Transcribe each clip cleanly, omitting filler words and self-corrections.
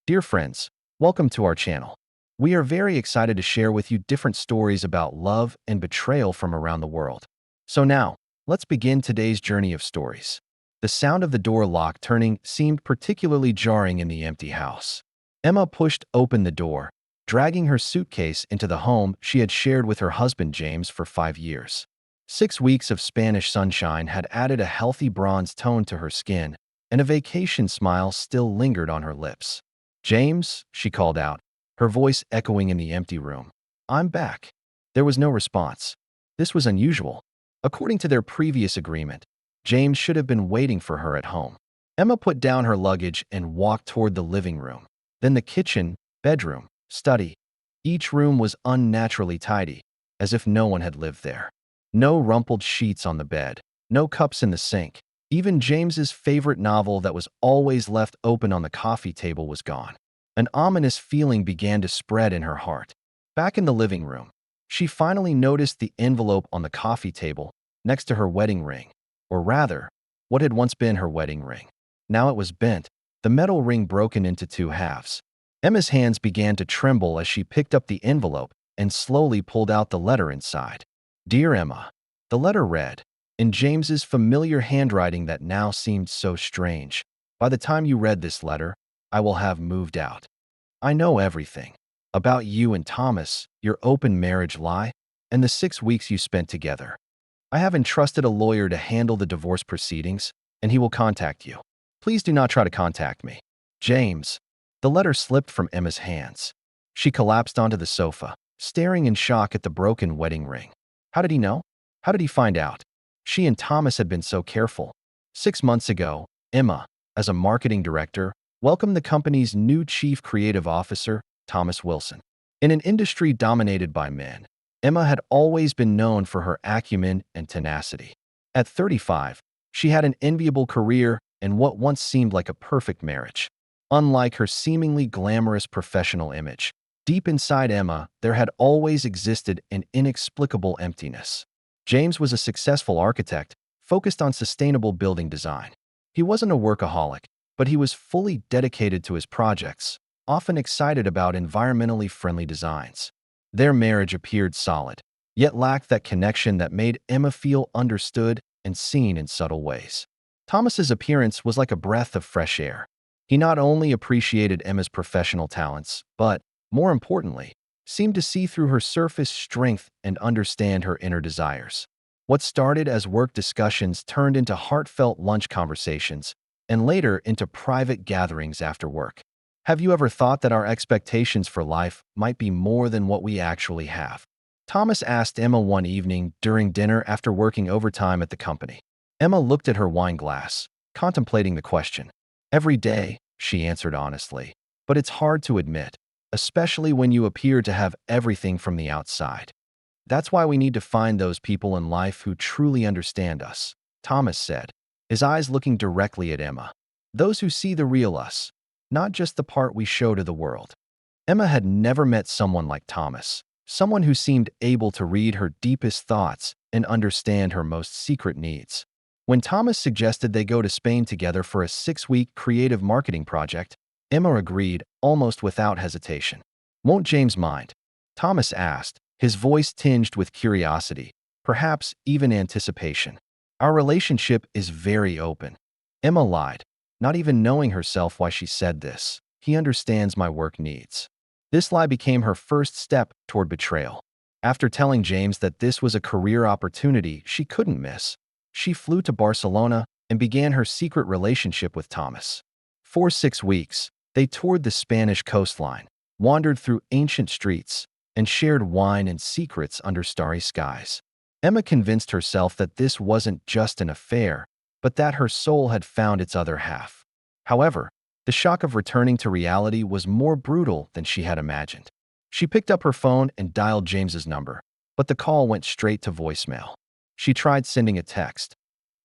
Dear friends, welcome to our channel. We are very excited to share with you different stories about love and betrayal from around the world. So now, let's begin today's journey of stories. The sound of the door lock turning seemed particularly jarring in the empty house. Emma pushed open the door, dragging her suitcase into the home she had shared with her husband James for 5 years. 6 weeks of Spanish sunshine had added a healthy bronze tone to her skin, and a vacation smile still lingered on her lips. "James," she called out, her voice echoing in the empty room. "I'm back." There was no response. This was unusual. According to their previous agreement, James should have been waiting for her at home. Emma put down her luggage and walked toward the living room, then the kitchen, bedroom, study. Each room was unnaturally tidy, as if no one had lived there. No rumpled sheets on the bed, no cups in the sink. Even James's favorite novel that was always left open on the coffee table was gone. An ominous feeling began to spread in her heart. Back in the living room, she finally noticed the envelope on the coffee table next to her wedding ring, or rather, what had once been her wedding ring. Now it was bent, the metal ring broken into 2 halves. Emma's hands began to tremble as she picked up the envelope and slowly pulled out the letter inside. "Dear Emma," the letter read, in James's familiar handwriting that now seemed so strange. "By the time you read this letter, I will have moved out. I know everything. About you and Thomas, your open marriage lie, and the 6 weeks you spent together. I have entrusted a lawyer to handle the divorce proceedings, and he will contact you. Please do not try to contact me. James." The letter slipped from Emma's hands. She collapsed onto the sofa, staring in shock at the broken wedding ring. How did he know? How did he find out? She and Thomas had been so careful. 6 months ago, Emma, as a marketing director, welcomed the company's new chief creative officer, Thomas Wilson. In an industry dominated by men, Emma had always been known for her acumen and tenacity. At 35, she had an enviable career and what once seemed like a perfect marriage. Unlike her seemingly glamorous professional image, deep inside Emma, there had always existed an inexplicable emptiness. James was a successful architect, focused on sustainable building design. He wasn't a workaholic, but he was fully dedicated to his projects, often excited about environmentally friendly designs. Their marriage appeared solid, yet lacked that connection that made Emma feel understood and seen in subtle ways. Thomas's appearance was like a breath of fresh air. He not only appreciated Emma's professional talents, but, more importantly, seemed to see through her surface strength and understand her inner desires. What started as work discussions turned into heartfelt lunch conversations, and later into private gatherings after work. Have you ever thought that our expectations for life might be more than what we actually have? Thomas asked Emma one evening during dinner after working overtime at the company. Emma looked at her wine glass, contemplating the question. "Every day," she answered honestly, "but it's hard to admit, especially when you appear to have everything from the outside. That's why we need to find those people in life who truly understand us," Thomas said, his eyes looking directly at Emma. "Those who see the real us, not just the part we show to the world." Emma had never met someone like Thomas, someone who seemed able to read her deepest thoughts and understand her most secret needs. When Thomas suggested they go to Spain together for a 6-week creative marketing project, Emma agreed almost without hesitation. "Won't James mind?" Thomas asked, his voice tinged with curiosity, perhaps even anticipation. "Our relationship is very open." Emma lied, not even knowing herself why she said this. "He understands my work needs." This lie became her first step toward betrayal. After telling James that this was a career opportunity she couldn't miss, she flew to Barcelona and began her secret relationship with Thomas. For 6 weeks, they toured the Spanish coastline, wandered through ancient streets, and shared wine and secrets under starry skies. Emma convinced herself that this wasn't just an affair, but that her soul had found its other half. However, the shock of returning to reality was more brutal than she had imagined. She picked up her phone and dialed James's number, but the call went straight to voicemail. She tried sending a text.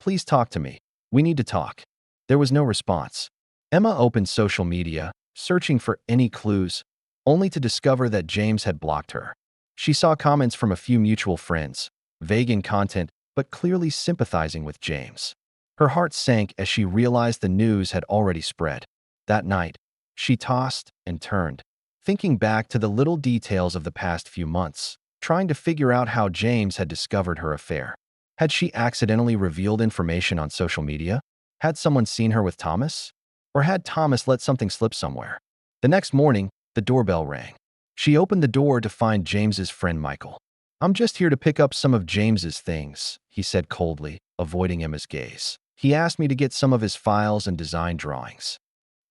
"Please talk to me. We need to talk." There was no response. Emma opened social media, searching for any clues, only to discover that James had blocked her. She saw comments from a few mutual friends, vague in content but clearly sympathizing with James. Her heart sank as she realized the news had already spread. That night, She tossed and turned, thinking back to the little details of the past few months, trying to figure out how James had discovered her affair. Had she accidentally revealed information on social media? Had someone seen her with Thomas? Or had Thomas let something slip somewhere? The next morning, the doorbell rang. She opened the door to find James's friend Michael. "I'm just here to pick up some of James's things," he said coldly, avoiding Emma's gaze. "He asked me to get some of his files and design drawings."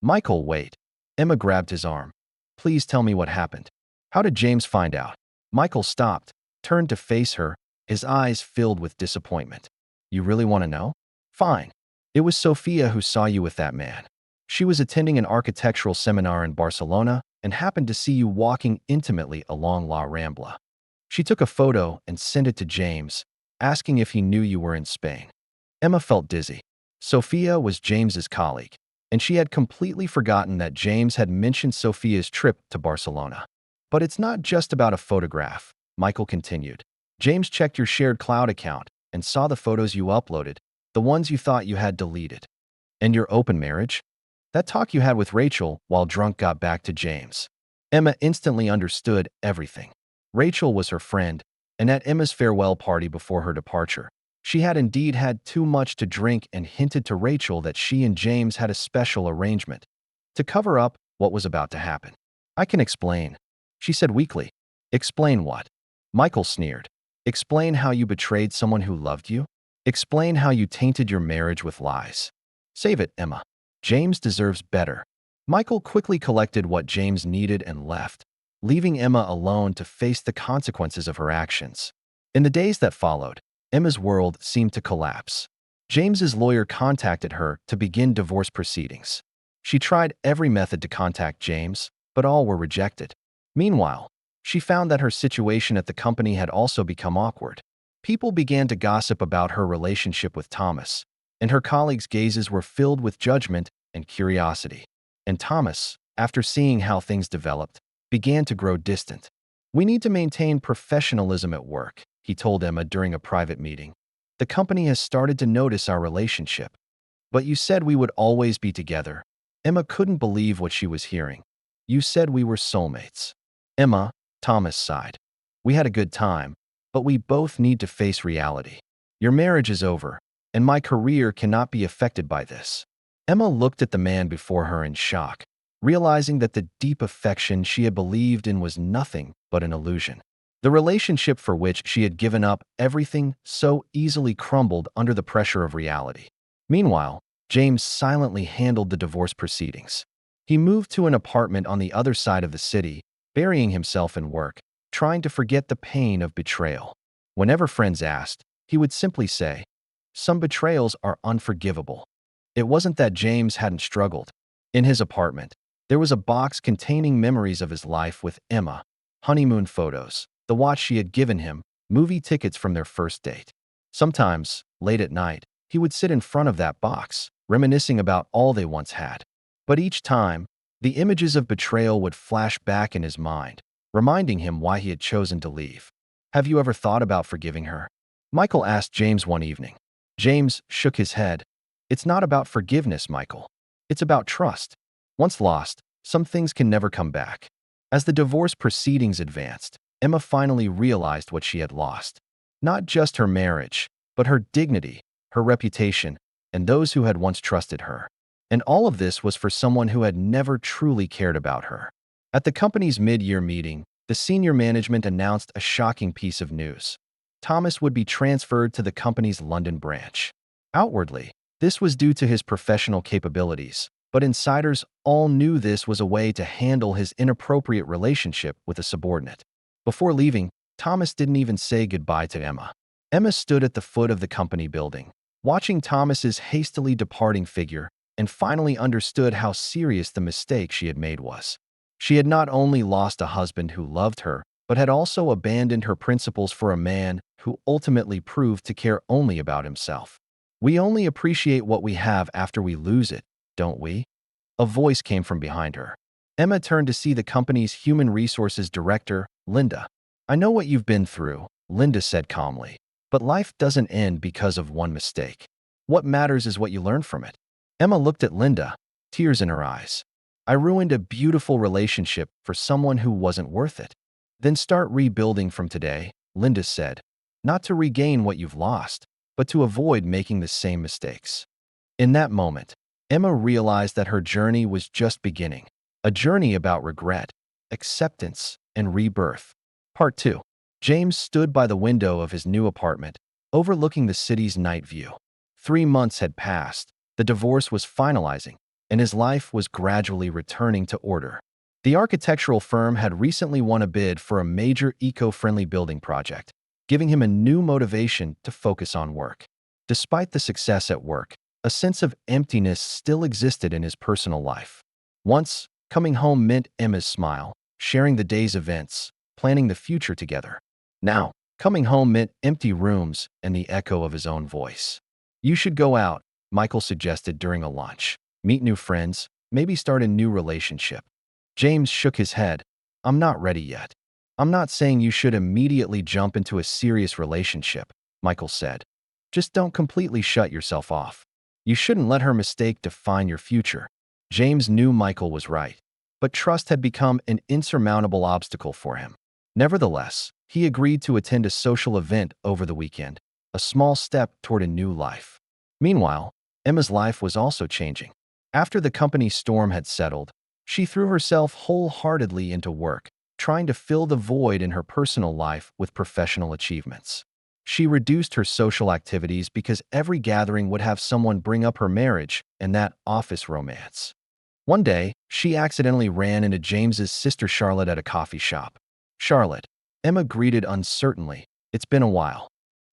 "Michael, wait." Emma grabbed his arm. "Please tell me what happened. How did James find out?" Michael stopped, turned to face her, his eyes filled with disappointment. "You really want to know? Fine. It was Sophia who saw you with that man. She was attending an architectural seminar in Barcelona and happened to see you walking intimately along La Rambla. She took a photo and sent it to James, asking if he knew you were in Spain." Emma felt dizzy. Sophia was James's colleague, and she had completely forgotten that James had mentioned Sophia's trip to Barcelona. "But it's not just about a photograph," Michael continued. "James checked your shared cloud account and saw the photos you uploaded, the ones you thought you had deleted. And your open marriage? That talk you had with Rachel while drunk got back to James." Emma instantly understood everything. Rachel was her friend, and at Emma's farewell party before her departure, she had indeed had too much to drink and hinted to Rachel that she and James had a special arrangement to cover up what was about to happen. "I can explain," she said weakly. "Explain what?" Michael sneered. "Explain how you betrayed someone who loved you? Explain how you tainted your marriage with lies. Save it, Emma. James deserves better." Michael quickly collected what James needed and left, leaving Emma alone to face the consequences of her actions. In the days that followed, Emma's world seemed to collapse. James's lawyer contacted her to begin divorce proceedings. She tried every method to contact James, but all were rejected. Meanwhile, she found that her situation at the company had also become awkward. People began to gossip about her relationship with Thomas, and her colleagues' gazes were filled with judgment and curiosity. And Thomas, after seeing how things developed, began to grow distant. "We need to maintain professionalism at work," he told Emma during a private meeting. "The company has started to notice our relationship. But you said we would always be together." Emma couldn't believe what she was hearing. "You said we were soulmates." "Emma," Thomas sighed. "We had a good time, but we both need to face reality. Your marriage is over, and my career cannot be affected by this." Emma looked at the man before her in shock, realizing that the deep affection she had believed in was nothing but an illusion. The relationship for which she had given up everything so easily crumbled under the pressure of reality. Meanwhile, James silently handled the divorce proceedings. He moved to an apartment on the other side of the city, burying himself in work, trying to forget the pain of betrayal. Whenever friends asked, he would simply say, "Some betrayals are unforgivable." It wasn't that James hadn't struggled. In his apartment, there was a box containing memories of his life with Emma, honeymoon photos, the watch she had given him, movie tickets from their first date. Sometimes, late at night, he would sit in front of that box, reminiscing about all they once had. But each time, the images of betrayal would flash back in his mind, reminding him why he had chosen to leave. "Have you ever thought about forgiving her?" Michael asked James one evening. James shook his head. "It's not about forgiveness, Michael. It's about trust. Once lost, some things can never come back." As the divorce proceedings advanced, Emma finally realized what she had lost. Not just her marriage, but her dignity, her reputation, and those who had once trusted her. And all of this was for someone who had never truly cared about her. At the company's mid-year meeting, the senior management announced a shocking piece of news. Thomas would be transferred to the company's London branch. Outwardly, this was due to his professional capabilities, but insiders all knew this was a way to handle his inappropriate relationship with a subordinate. Before leaving, Thomas didn't even say goodbye to Emma. Emma stood at the foot of the company building, watching Thomas's hastily departing figure, and finally understood how serious the mistake she had made was. She had not only lost a husband who loved her, but had also abandoned her principles for a man who ultimately proved to care only about himself. "We only appreciate what we have after we lose it, don't we?" A voice came from behind her. Emma turned to see the company's human resources director, Linda. "I know what you've been through," Linda said calmly, "but life doesn't end because of one mistake. What matters is what you learn from it." Emma looked at Linda, tears in her eyes. I ruined a beautiful relationship for someone who wasn't worth it. Then start rebuilding from today, Linda said, not to regain what you've lost, but to avoid making the same mistakes. In that moment, Emma realized that her journey was just beginning, a journey about regret, acceptance, and rebirth. Part 2. James stood by the window of his new apartment, overlooking the city's night view. 3 months had passed, the divorce was finalizing, and his life was gradually returning to order. The architectural firm had recently won a bid for a major eco-friendly building project, giving him a new motivation to focus on work. Despite the success at work, a sense of emptiness still existed in his personal life. Once, coming home meant Emma's smile, sharing the day's events, planning the future together. Now, coming home meant empty rooms and the echo of his own voice. You should go out, Michael suggested during a lunch. Meet new friends, maybe start a new relationship. James shook his head. I'm not ready yet. I'm not saying you should immediately jump into a serious relationship, Michael said. Just don't completely shut yourself off. You shouldn't let her mistake define your future. James knew Michael was right, but trust had become an insurmountable obstacle for him. Nevertheless, he agreed to attend a social event over the weekend, a small step toward a new life. Meanwhile, Emma's life was also changing. After the company storm had settled, she threw herself wholeheartedly into work, trying to fill the void in her personal life with professional achievements. She reduced her social activities because every gathering would have someone bring up her marriage and that office romance. One day, she accidentally ran into James's sister Charlotte at a coffee shop. Charlotte, Emma greeted uncertainly. It's been a while.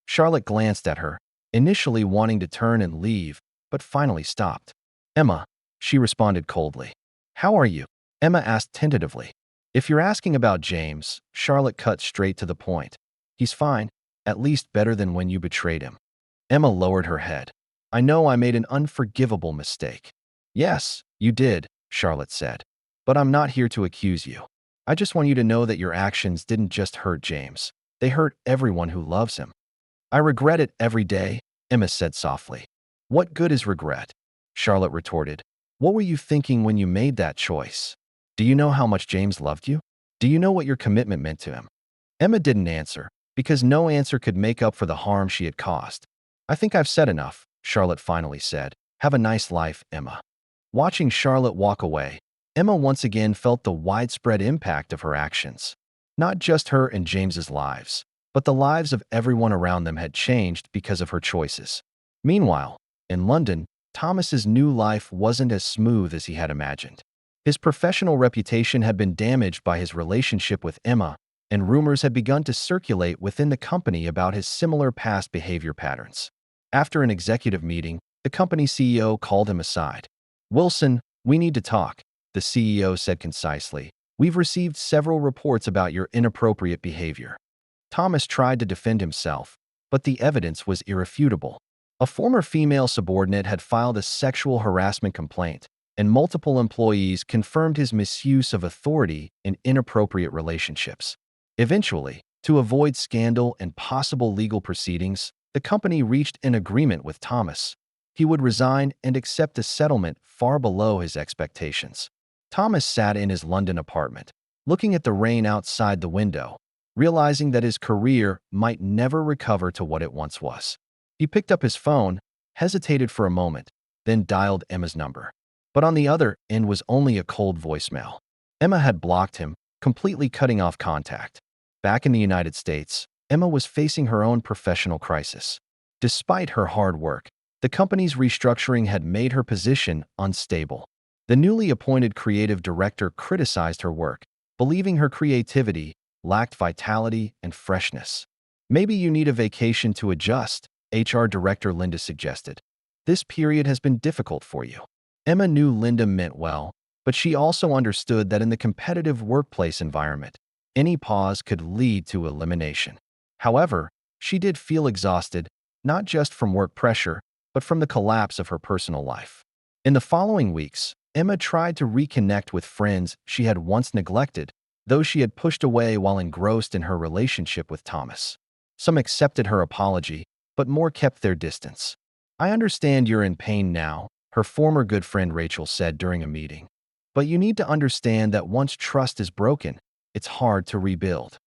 Charlotte glanced at her, initially wanting to turn and leave, but finally stopped. Emma, she responded coldly. How are you? Emma asked tentatively. If you're asking about James, Charlotte cut straight to the point. He's fine, at least better than when you betrayed him. Emma lowered her head. I know I made an unforgivable mistake. Yes, you did, Charlotte said. But I'm not here to accuse you. I just want you to know that your actions didn't just hurt James. They hurt everyone who loves him. I regret it every day, Emma said softly. What good is regret? Charlotte retorted. What were you thinking when you made that choice? Do you know how much James loved you? Do you know what your commitment meant to him? Emma didn't answer, because no answer could make up for the harm she had caused. I think I've said enough, Charlotte finally said. Have a nice life, Emma. Watching Charlotte walk away, Emma once again felt the widespread impact of her actions. Not just her and James's lives, but the lives of everyone around them had changed because of her choices. Meanwhile, in London, Thomas's new life wasn't as smooth as he had imagined. His professional reputation had been damaged by his relationship with Emma, and rumors had begun to circulate within the company about his similar past behavior patterns. After an executive meeting, the company CEO called him aside. Wilson, we need to talk, the CEO said concisely. We've received several reports about your inappropriate behavior. Thomas tried to defend himself, but the evidence was irrefutable. A former female subordinate had filed a sexual harassment complaint, and multiple employees confirmed his misuse of authority in inappropriate relationships. Eventually, to avoid scandal and possible legal proceedings, the company reached an agreement with Thomas. He would resign and accept a settlement far below his expectations. Thomas sat in his London apartment, looking at the rain outside the window, realizing that his career might never recover to what it once was. He picked up his phone, hesitated for a moment, then dialed Emma's number. But on the other end was only a cold voicemail. Emma had blocked him, completely cutting off contact. Back in the United States, Emma was facing her own professional crisis. Despite her hard work, the company's restructuring had made her position unstable. The newly appointed creative director criticized her work, believing her creativity lacked vitality and freshness. Maybe you need a vacation to adjust, HR Director Linda suggested. This period has been difficult for you. Emma knew Linda meant well, but she also understood that in the competitive workplace environment, any pause could lead to elimination. However, she did feel exhausted, not just from work pressure, but from the collapse of her personal life. In the following weeks, Emma tried to reconnect with friends she had once neglected, those she had pushed away while engrossed in her relationship with Thomas. Some accepted her apology, but more kept their distance. I understand you're in pain now, her former good friend Rachel said during a meeting. But you need to understand that once trust is broken, it's hard to rebuild.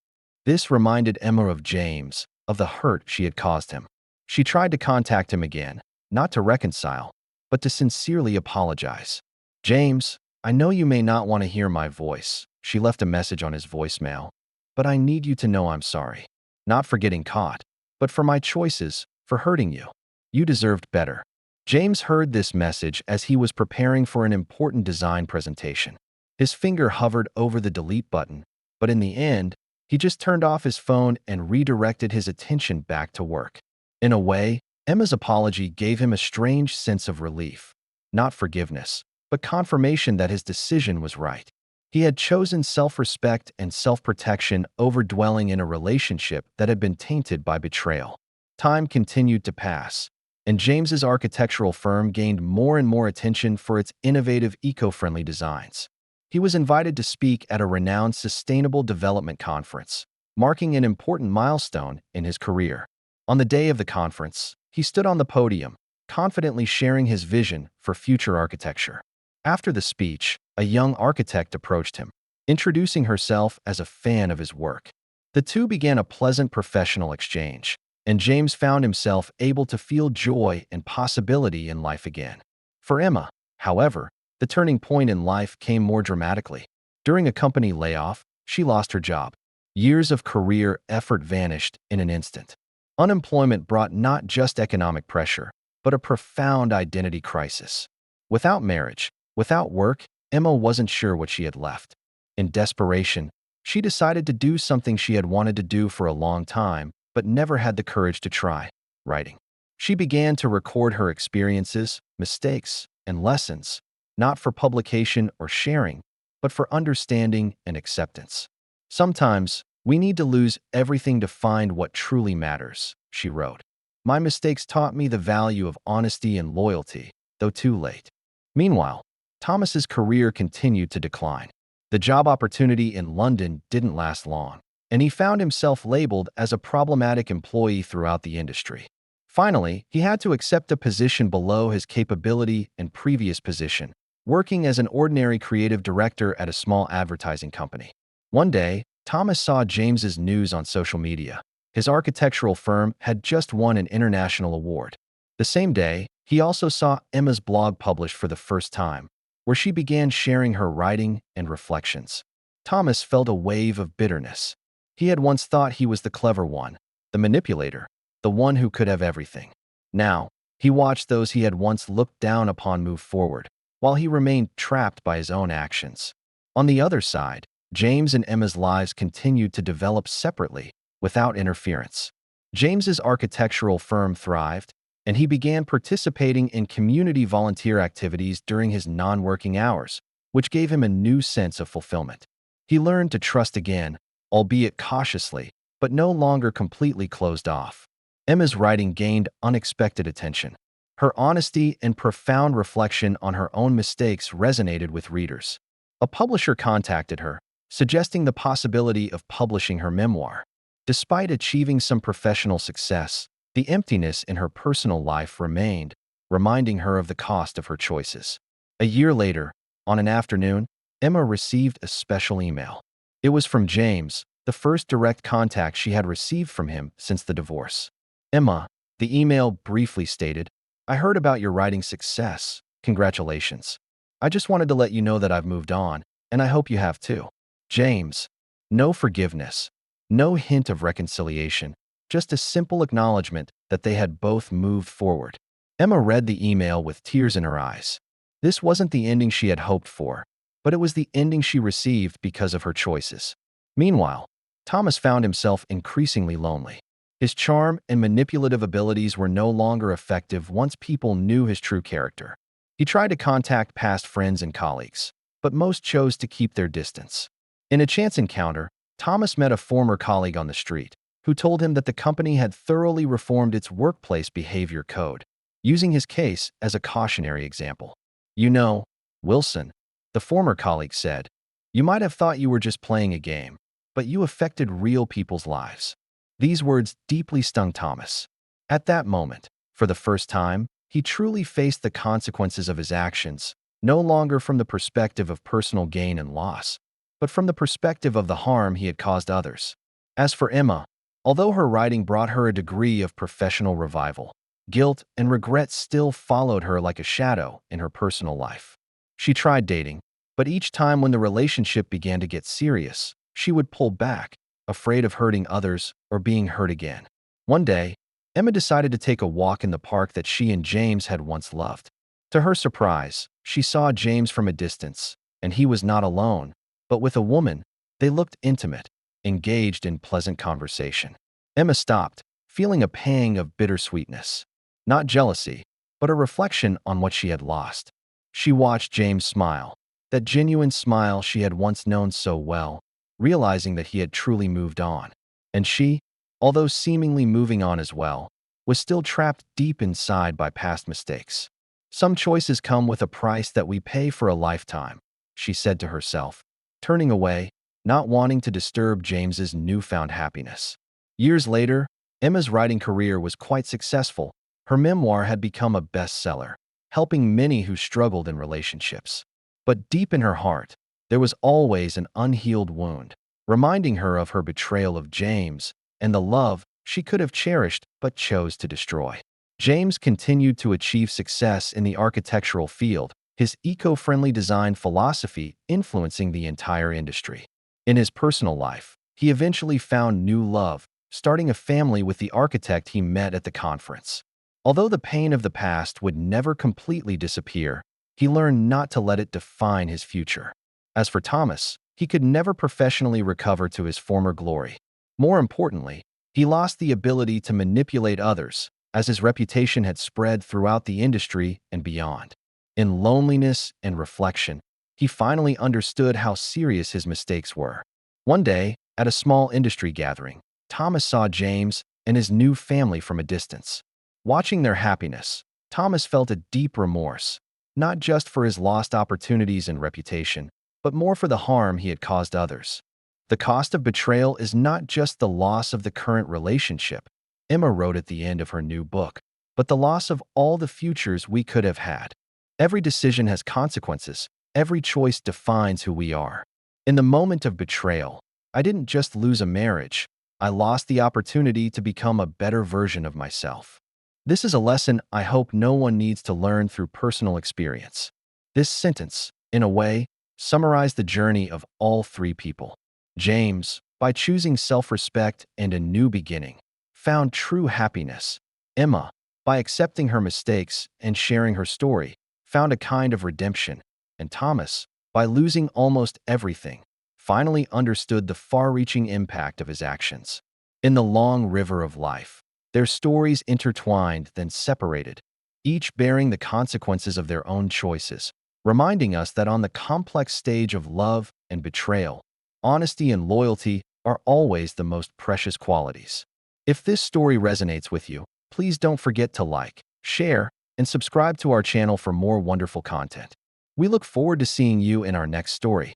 This reminded Emma of James, of the hurt she had caused him. She tried to contact him again, not to reconcile, but to sincerely apologize. James, I know you may not want to hear my voice. She left a message on his voicemail. But I need you to know I'm sorry. Not for getting caught, but for my choices, for hurting you. You deserved better. James heard this message as he was preparing for an important design presentation. His finger hovered over the delete button, but in the end, he just turned off his phone and redirected his attention back to work. In a way, Emma's apology gave him a strange sense of relief. Not forgiveness, but confirmation that his decision was right. He had chosen self-respect and self-protection over dwelling in a relationship that had been tainted by betrayal. Time continued to pass, and James's architectural firm gained more and more attention for its innovative, eco-friendly designs. He was invited to speak at a renowned sustainable development conference, marking an important milestone in his career. On the day of the conference, he stood on the podium, confidently sharing his vision for future architecture. After the speech, a young architect approached him, introducing herself as a fan of his work. The two began a pleasant professional exchange, and James found himself able to feel joy and possibility in life again. For Emma, however, the turning point in life came more dramatically. During a company layoff, she lost her job. Years of career effort vanished in an instant. Unemployment brought not just economic pressure, but a profound identity crisis. Without marriage, without work, Emma wasn't sure what she had left. In desperation, she decided to do something she had wanted to do for a long time, but never had the courage to try: writing. She began to record her experiences, mistakes, and lessons, not for publication or sharing, but for understanding and acceptance. Sometimes, we need to lose everything to find what truly matters, she wrote. My mistakes taught me the value of honesty and loyalty, though too late. Meanwhile, Thomas's career continued to decline. The job opportunity in London didn't last long, and he found himself labeled as a problematic employee throughout the industry. Finally, he had to accept a position below his capability and previous position, working as an ordinary creative director at a small advertising company. One day, Thomas saw James's news on social media. His architectural firm had just won an international award. The same day, he also saw Emma's blog published for the first time, where she began sharing her writing and reflections. Thomas felt a wave of bitterness. He had once thought he was the clever one, the manipulator, the one who could have everything. Now, he watched those he had once looked down upon move forward, while he remained trapped by his own actions. On the other side, James and Emma's lives continued to develop separately, without interference. James's architectural firm thrived, and he began participating in community volunteer activities during his non-working hours, which gave him a new sense of fulfillment. He learned to trust again, albeit cautiously, but no longer completely closed off. Emma's writing gained unexpected attention. Her honesty and profound reflection on her own mistakes resonated with readers. A publisher contacted her, suggesting the possibility of publishing her memoir. Despite achieving some professional success, the emptiness in her personal life remained, reminding her of the cost of her choices. A year later, on an afternoon, Emma received a special email. It was from James, the first direct contact she had received from him since the divorce. Emma, the email briefly stated, I heard about your writing success. Congratulations. I just wanted to let you know that I've moved on, and I hope you have too. James. No forgiveness. No hint of reconciliation. Just a simple acknowledgement that they had both moved forward. Emma read the email with tears in her eyes. This wasn't the ending she had hoped for, but it was the ending she received because of her choices. Meanwhile, Thomas found himself increasingly lonely. His charm and manipulative abilities were no longer effective once people knew his true character. He tried to contact past friends and colleagues, but most chose to keep their distance. In a chance encounter, Thomas met a former colleague on the street, who told him that the company had thoroughly reformed its workplace behavior code, using his case as a cautionary example. You know, Wilson, the former colleague said, you might have thought you were just playing a game, but you affected real people's lives. These words deeply stung Thomas. At that moment, for the first time, he truly faced the consequences of his actions, no longer from the perspective of personal gain and loss, but from the perspective of the harm he had caused others. As for Emma, although her writing brought her a degree of professional revival, guilt and regret still followed her like a shadow in her personal life. She tried dating, but each time when the relationship began to get serious, she would pull back, afraid of hurting others or being hurt again. One day, Emma decided to take a walk in the park that she and James had once loved. To her surprise, she saw James from a distance, and he was not alone, but with a woman. They looked intimate, engaged in pleasant conversation. Emma stopped, feeling a pang of bittersweetness. Not jealousy, but a reflection on what she had lost. She watched James smile, that genuine smile she had once known so well, realizing that he had truly moved on. And she, although seemingly moving on as well, was still trapped deep inside by past mistakes. Some choices come with a price that we pay for a lifetime, she said to herself, turning away, not wanting to disturb James's newfound happiness. Years later, Emma's writing career was quite successful. Her memoir had become a bestseller, helping many who struggled in relationships. But deep in her heart, there was always an unhealed wound, reminding her of her betrayal of James and the love she could have cherished but chose to destroy. James continued to achieve success in the architectural field, his eco-friendly design philosophy influencing the entire industry. In his personal life, he eventually found new love, starting a family with the architect he met at the conference. Although the pain of the past would never completely disappear, he learned not to let it define his future. As for Thomas, he could never professionally recover to his former glory. More importantly, he lost the ability to manipulate others, as his reputation had spread throughout the industry and beyond. In loneliness and reflection, he finally understood how serious his mistakes were. One day, at a small industry gathering, Thomas saw James and his new family from a distance. Watching their happiness, Thomas felt a deep remorse, not just for his lost opportunities and reputation, but more for the harm he had caused others. The cost of betrayal is not just the loss of the current relationship, Emma wrote at the end of her new book, but the loss of all the futures we could have had. Every decision has consequences. Every choice defines who we are. In the moment of betrayal, I didn't just lose a marriage, I lost the opportunity to become a better version of myself. This is a lesson I hope no one needs to learn through personal experience. This sentence, in a way, summarized the journey of all three people. James, by choosing self-respect and a new beginning, found true happiness. Emma, by accepting her mistakes and sharing her story, found a kind of redemption. And Thomas, by losing almost everything, finally understood the far-reaching impact of his actions. In the long river of life, their stories intertwined, then separated, each bearing the consequences of their own choices, reminding us that on the complex stage of love and betrayal, honesty and loyalty are always the most precious qualities. If this story resonates with you, please don't forget to like, share, and subscribe to our channel for more wonderful content. We look forward to seeing you in our next story.